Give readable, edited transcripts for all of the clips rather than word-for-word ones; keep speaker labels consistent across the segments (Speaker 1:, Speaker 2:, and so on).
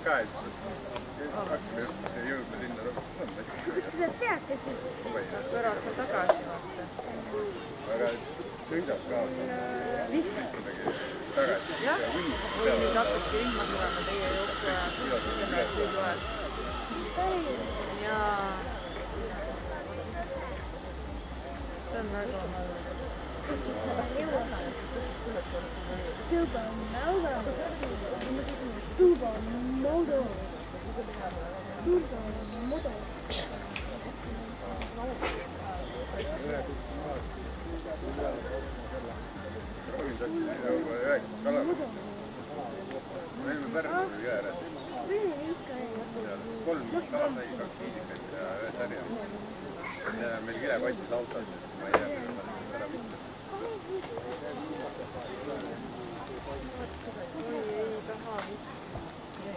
Speaker 1: ka, et hakkame jõudma sinna lõpuks.
Speaker 2: Tuleb sealt ja siit.
Speaker 3: Kõrvad seal tagasi vaata.
Speaker 1: Aga sõidab ka.
Speaker 3: Mis?
Speaker 1: Tagasi.
Speaker 3: Jah, või nüüd hakkabki rihma tulema teie jooksu ja sõidu ajal. Jaa. See on väga mõelnud.
Speaker 2: Stuba Modo. Stuba Modo. Stuba Modo.
Speaker 1: Proovin tahtsin 9 kalavaksi. Me olime Pärnus jää ära. 3 kala sai, 2 viisikat ja 1 sarja. Ja meil kilekotis autos, ma ei tea, mida ära mitte.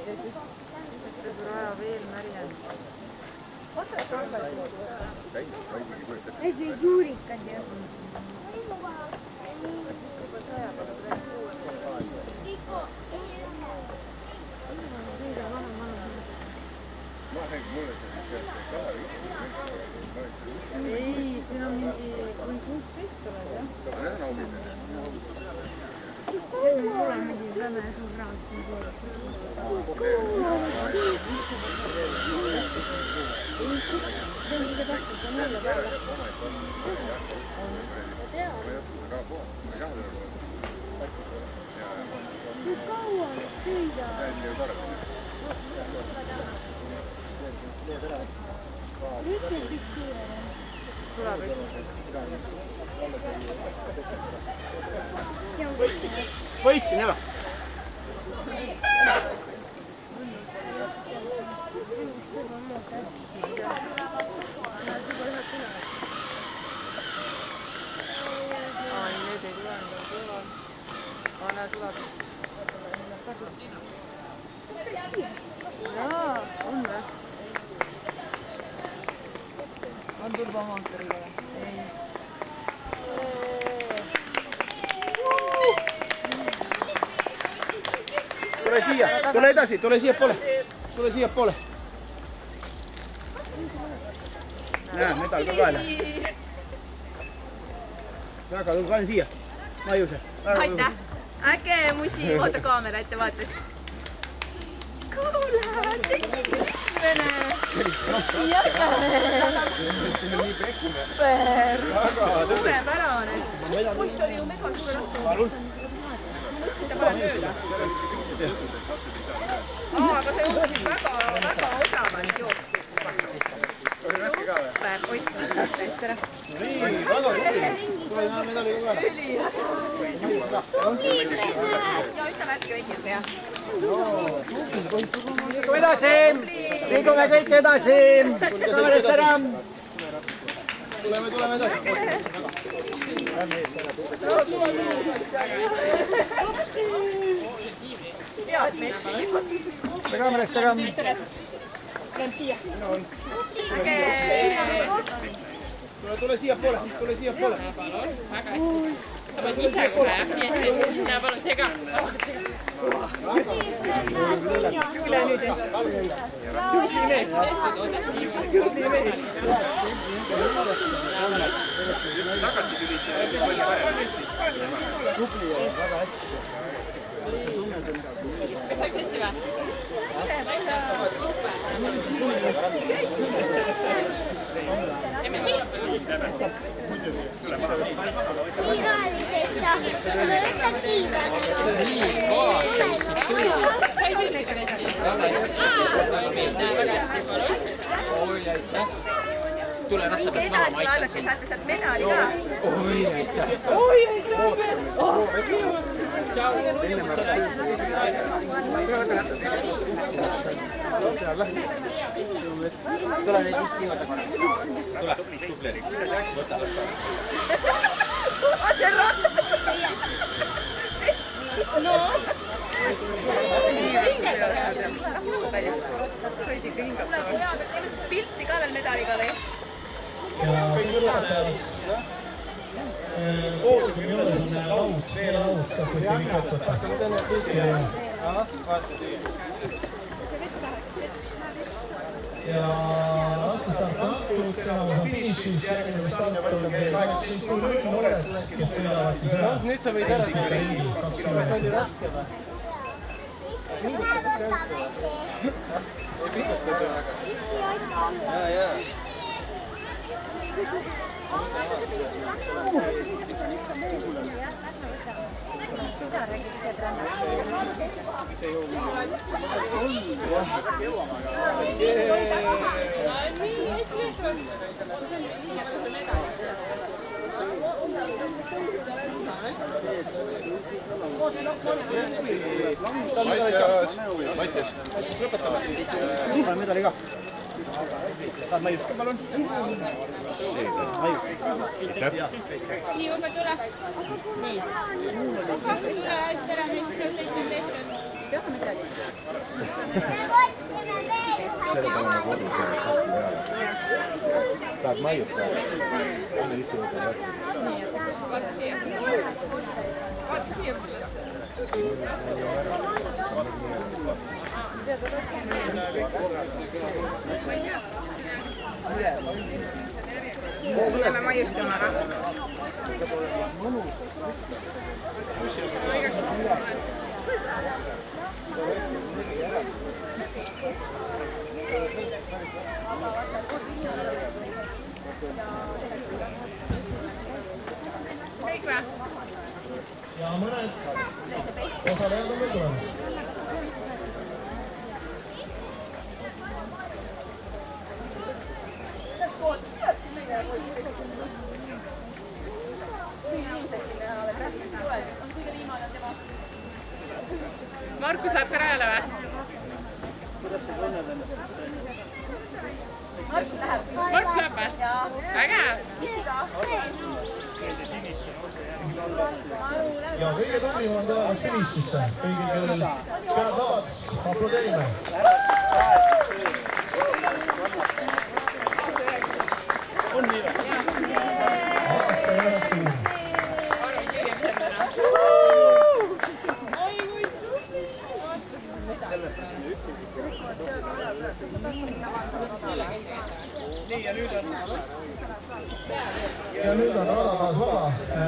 Speaker 3: Ei taha seda raja veel märjanud.
Speaker 2: Need olid juurikad ju.
Speaker 3: Ei, siin on mingi 16 oled, jah?
Speaker 1: See on aubine.
Speaker 2: See on mulle mingi väga suur raast on poolest.
Speaker 3: See on mingi tähtsalt on mulle peale.
Speaker 2: Kui kaua sõida? Miks need kõik suured on?
Speaker 3: Tuleb esimene.
Speaker 4: Võitsin ära.
Speaker 3: Need ei tule endale kõrval. Näe, tuleb. Jaa, on või? On turbomootoriga või? Ei.
Speaker 4: Tule siia, tule edasi, tule siia poole. Tule siia poole. Näe, medal ka kaela. Väga tulge aina siia. Maiuse.
Speaker 5: Aitäh! Äge musi, oota kaamera ettevaatust. Kuule, tekkimisvene! Super! Suurepärane! Poiss oli ju mega suure rahtu. Mõtlesin, ta panen ööle. Aga see jooksid väga osavalt jooksid. Super, oih, täist ära.
Speaker 4: Nii, väga tubli. Tule näe medaliga kaela.
Speaker 5: Ja üsna värske vesi, jah.
Speaker 6: Liigume edasi! Liigume kõik edasi! Tuleme ära!
Speaker 4: Tuleme edasi.
Speaker 5: Head meesti.
Speaker 6: Kaamerast ära!
Speaker 4: Tule siia poole, tule siia poole.
Speaker 7: Sa pead ise kohe, jah? Ja palun sega.
Speaker 5: Üle nüüd jah. Tubli mees.
Speaker 1: Tagasi tulid palju parem.
Speaker 4: Tubli on väga hästi.
Speaker 7: Kas läks hästi või? Teeme siit.
Speaker 2: Mina oli sõita. Ma võtan kiiva.
Speaker 7: Sai sellega näiteks? Väga hästi, palun.
Speaker 5: Tule ratta pealt maha, ma aitan sind. Saate sealt medali ka.
Speaker 4: Oi, aitäh.
Speaker 6: Tule nüüd issi juurde korra.
Speaker 1: Tule, tublerik. Võta.
Speaker 5: See ratta. No. Pilti ka veel medaliga või?
Speaker 8: Poodiumi juures on laud, veelaud, saab kõik vigatada. ja lastestart on antud, enamus on finišis, järgmine start on 18.00 noored, kes sõidavad siis üle.
Speaker 4: Nüüd sa võid ära teha. See oli raske või? Ei pingutada väga. Jaa. Mattias, lõpetame. Pane medali ka. Tahad Maiust ka, palun?
Speaker 2: Nii, Ugo, tule. Ugo, tule hästi ära, mis sinu sõit on tehtud. Me võtsime veel ühe
Speaker 4: Tahad Maiust ka?
Speaker 5: Tuleme maiustama ära.
Speaker 7: Kõik või?
Speaker 8: Ja mõned osalejad on veel tulemas.
Speaker 7: Markus läheb ka rajale või? Markus läheb või? Vägev!
Speaker 8: Ja kõige tublim on tulemas finišisse. Kõigil, kellel pead vabad, aplodeerime. Aasta 90. Ja nüüd on rada taas vaba.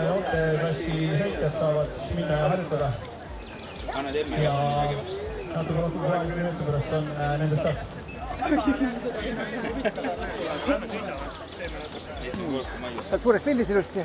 Speaker 8: Noorteklassi sõitjad saavad minna ja harjutada. Ja natuke rohkem 20 minuti pärast on nende start.
Speaker 6: Saad suurest pildis ilusti.